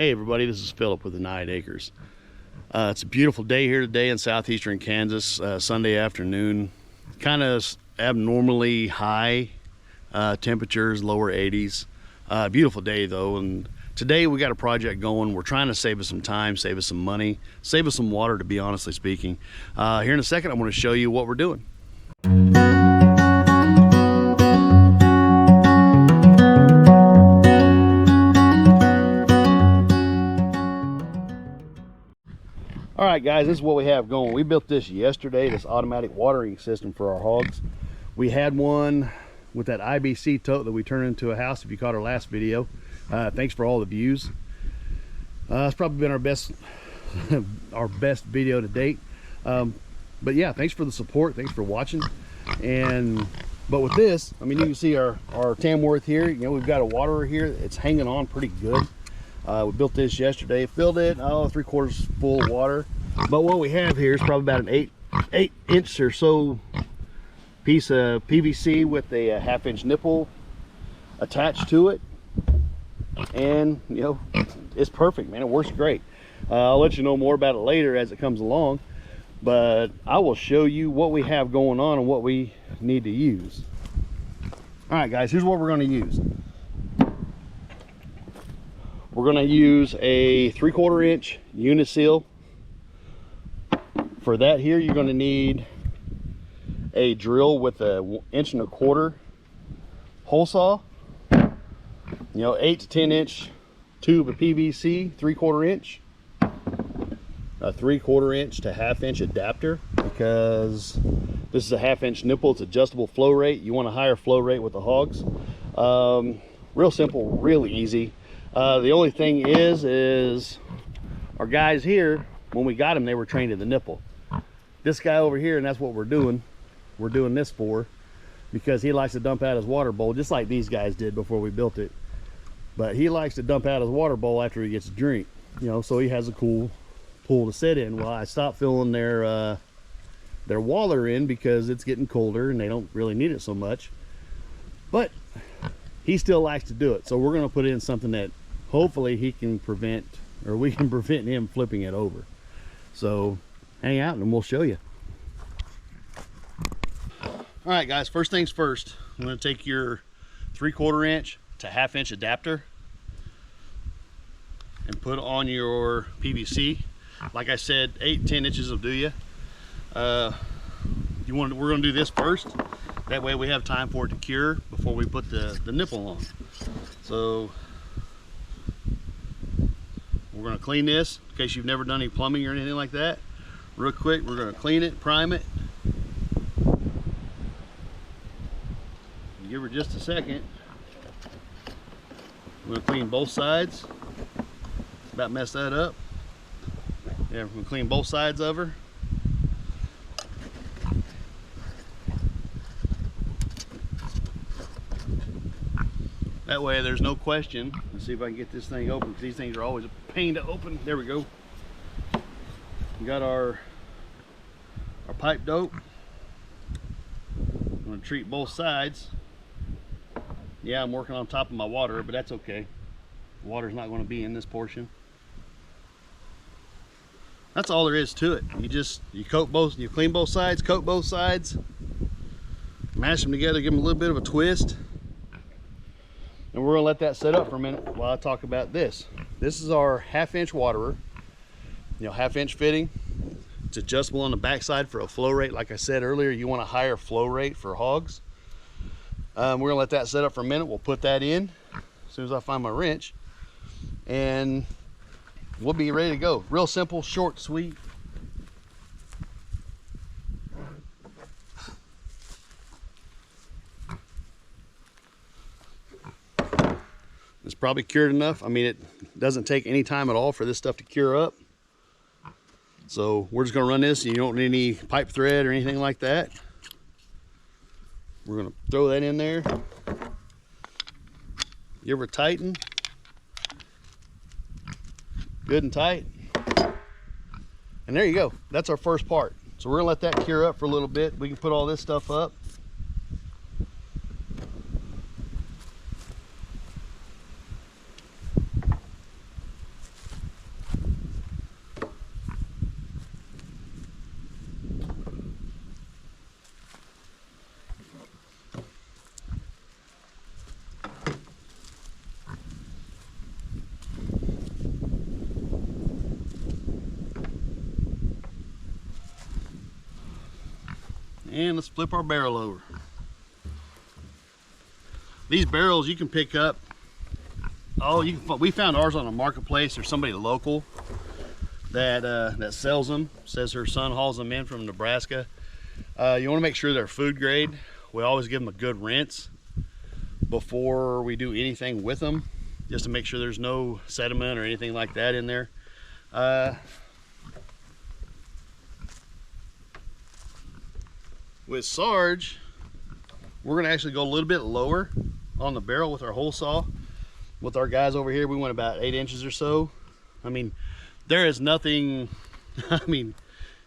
Hey everybody, this is Philip with the 9 Acres. It's a beautiful day here today in southeastern Kansas, Sunday afternoon. Kind of abnormally high temperatures, lower 80s. Beautiful day though, and today we got a project going. We're trying to save us some time, save us some money, save us some water, to be honestly speaking. Here in a second, I'm going to show you what we're doing. All right guys, this is what we have going. We built this yesterday, this automatic watering system for our hogs. We had one with that IBC tote that we turned into a house, if you caught our last video. Thanks for all the views. It's probably been our best our best video to date. But yeah, thanks for the support, thanks for watching. But with this, I mean, you can see our Tamworth here. You know, we've got a waterer here. It's hanging on pretty good. We built this yesterday, filled it 3/4 full of water. But what we have here is probably about an 8 inch or so piece of PVC with a 1/2 inch nipple attached to it. And you know, it's perfect, man. It works great. I'll let you know more about it later as it comes along, but I will show you what we have going on and what we need to use. All right guys, here's what we're going to use. We're going to use a 3/4 inch uniseal. For that here, you're going to need a drill with a 1 1/4 inch hole saw. You know, 8 to 10 inch tube of PVC, 3/4 inch. A 3/4 inch to 1/2 inch adapter, because this is a 1/2 inch nipple. It's adjustable flow rate. You want a higher flow rate with the hogs. Real simple, really easy. The only thing is our guys here, when we got them, they were trained to the nipple. This guy over here, and that's what we're doing this for, because he likes to dump out his water bowl just like these guys did before we built it. But he likes to dump out his water bowl after he gets a drink, you know, so he has a cool pool to sit in. Well, I stopped filling their waller in because it's getting colder and they don't really need it so much, but he still likes to do it. So we're going to put in something that hopefully he can prevent, or we can prevent him flipping it over. So hang out and we'll show you. All right guys, first things first, I'm going to take your 3/4 inch to 1/2 inch adapter and put on your PVC. Like I said, 8 to 10 inches will do you. We're going to do this first. That way we have time for it to cure before we put the nipple on. So we're going to clean this in case you've never done any plumbing or anything like that. Real quick, we're going to clean it, prime it. Give her just a second. We're going to clean both sides. About messed that up. Yeah, we're going to clean both sides of her. That way there's no question. Let's see if I can get this thing open, because these things are always a pain to open. There we go. We got our pipe dope. I'm going to treat both sides. Yeah, I'm working on top of my water, but that's okay. The water's not going to be in this portion. That's all there is to it. You clean both sides, coat both sides, mash them together, give them a little bit of a twist. And we're gonna let that set up for a minute while I talk about this. This is our 1/2 inch waterer. You know, 1/2 inch fitting. It's adjustable on the backside for a flow rate. Like I said earlier, you want a higher flow rate for hogs. We're gonna let that set up for a minute. We'll put that in as soon as I find my wrench, and we'll be ready to go. Real simple, short, sweet. It's probably cured enough. I mean, it doesn't take any time at all for this stuff to cure up. So we're just gonna run this, and you don't need any pipe thread or anything like that. We're gonna throw that in there. Give her a tighten. Good and tight. And there you go. That's our first part. So we're gonna let that cure up for a little bit. We can put all this stuff up. And let's flip our barrel over. These barrels you can pick up. Oh, we found ours on a marketplace. There's somebody local that sells them. Says her son hauls them in from Nebraska. You want to make sure they're food grade. We always give them a good rinse before we do anything with them, just to make sure there's no sediment or anything like that in there. With Sarge, we're going to actually go a little bit lower on the barrel with our hole saw. With our guys over here, we went about 8 inches or so. I mean, there is nothing, I mean,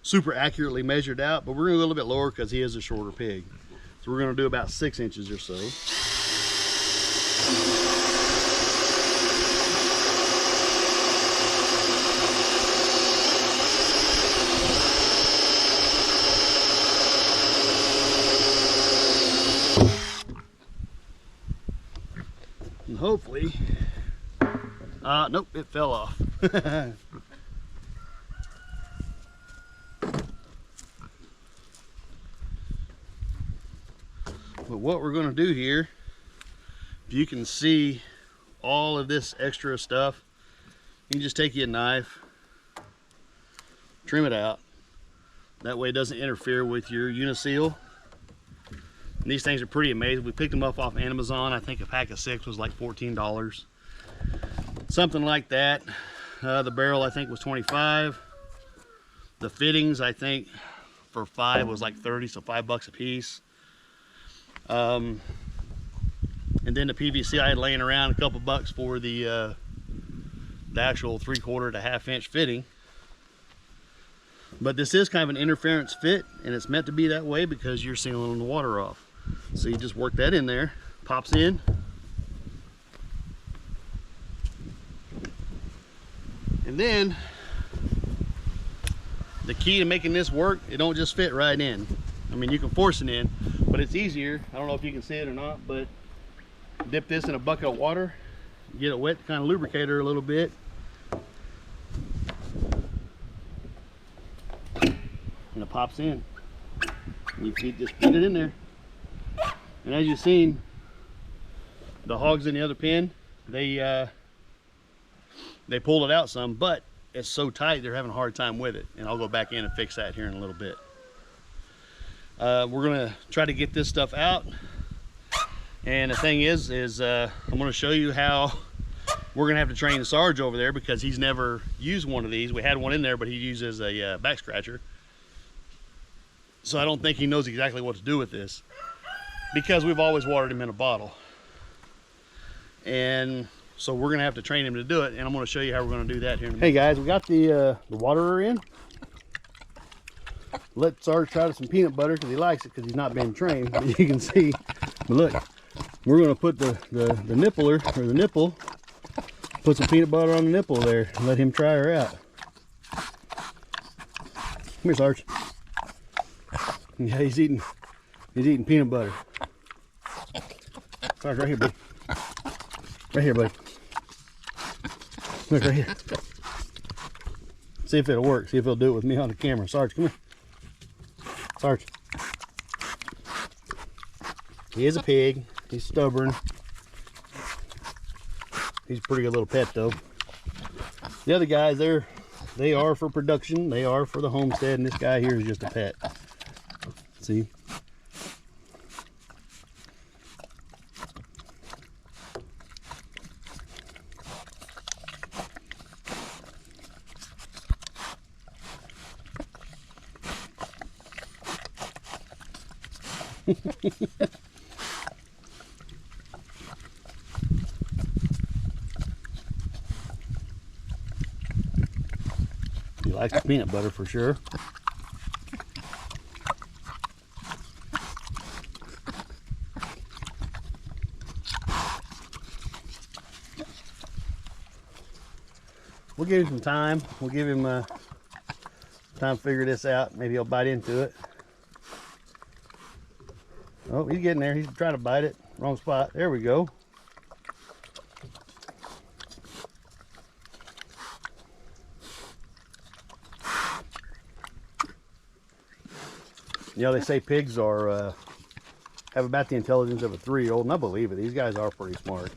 super accurately measured out, but we're going to go a little bit lower because he is a shorter pig. So we're going to do about 6 inches or so. And hopefully, nope, it fell off. But what we're going to do here, if you can see all of this extra stuff, you can just take you a knife, trim it out. That way it doesn't interfere with your uniseal. And these things are pretty amazing. We picked them up off Amazon. I think a pack of 6 was like $14. Something like that. The barrel I think was 25. The fittings I think for 5 was like 30, so $5 a piece. And then the PVC I had laying around, a couple bucks for the actual 3/4 to 1/2 inch fitting. But this is kind of an interference fit, and it's meant to be that way because you're sealing the water off. So you just work that in there, pops in. And then the key to making this work, it don't just fit right in. I mean, you can force it in, but it's easier. I don't know if you can see it or not, but dip this in a bucket of water, get it wet to kind of lubricate her a little bit. And it pops in. And you just feed it in there. And as you've seen, the hogs in the other pen, they pulled it out some, but it's so tight they're having a hard time with it. And I'll go back in and fix that here in a little bit. We're gonna try to get this stuff out. And the thing is I'm gonna show you how we're gonna have to train Sarge over there because he's never used one of these. We had one in there, but he uses a back scratcher. So I don't think he knows exactly what to do with this because we've always watered him in a bottle. And so we're gonna have to train him to do it, and I'm gonna show you how we're gonna do that here in a minute. Hey guys, we got the waterer in. Let Sarge try some peanut butter because he likes it because he's not been trained. But you can see, but look, we're gonna put the nippler or the nipple, put some peanut butter on the nipple there and let him try her out. Come here, Sarge. Yeah, he's eating peanut butter. Sarge, right here, buddy. Right here, buddy. Look right here. See if it'll work. See if he'll do it with me on the camera. Sarge, come here. Sarge. He is a pig. He's stubborn. He's a pretty good little pet though. The other guys, they are for production. They are for the homestead, and this guy here is just a pet. See? He likes the peanut butter for sure. We'll give him some time. We'll give him time to figure this out. Maybe he'll bite into it. Oh, he's getting there. He's trying to bite it. Wrong spot. There we go. You know, they say pigs are have about the intelligence of a 3-year-old, and I believe it. These guys are pretty smart.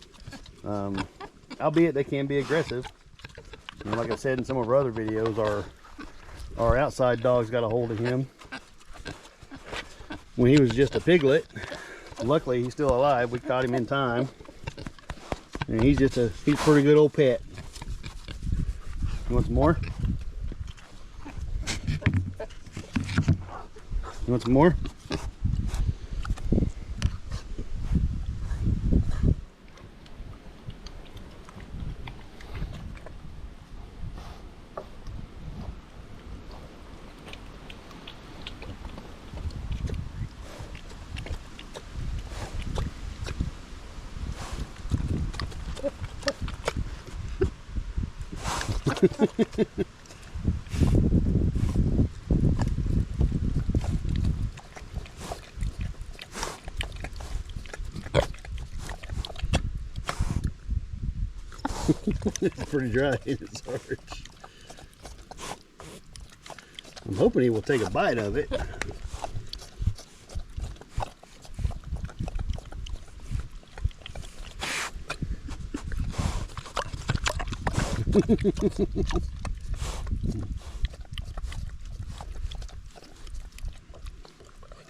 Albeit they can be aggressive. You know, like I said in some of our other videos, our outside dog's got a hold of him when he was just a piglet. Luckily, he's still alive. We caught him in time, and he's a pretty good old pet. You want some more? You want some more? It's pretty dry in its arch. I'm hoping he will take a bite of it.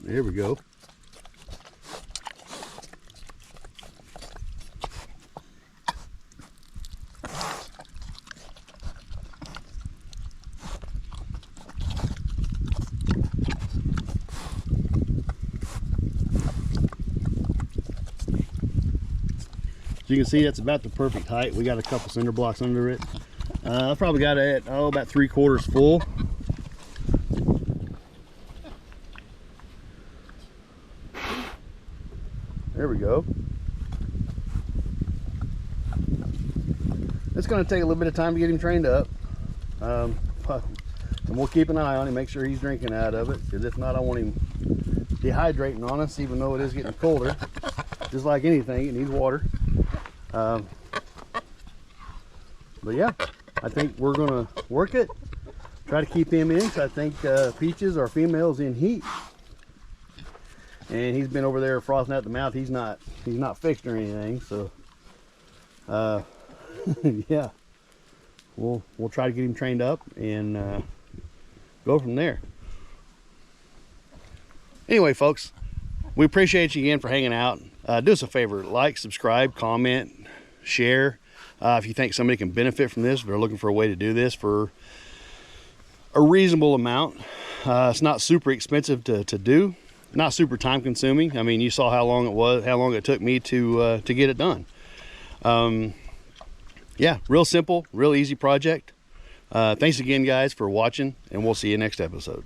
There we go. So you can see that's about the perfect height. We got a couple cinder blocks under it. I probably got it at about 3/4 full. There we go. It's going to take a little bit of time to get him trained up. And we'll keep an eye on him, make sure he's drinking out of it, because if not, I want him dehydrating on us, even though it is getting colder. Just like anything, it needs water. But yeah, I think we're gonna work it, try to keep him in, because I think Peaches, our female's in heat, and he's been over there frothing at the mouth. He's not fixed or anything, so yeah, we'll try to get him trained up and go from there. Anyway, folks, we appreciate you again for hanging out. Do us a favor, like, subscribe, comment, share. If you think somebody can benefit from this, if they're looking for a way to do this for a reasonable amount. It's not super expensive to do, not super time consuming. I mean, you saw how long it took me to get it done. Yeah, real simple, real easy project. Thanks again, guys, for watching, and we'll see you next episode.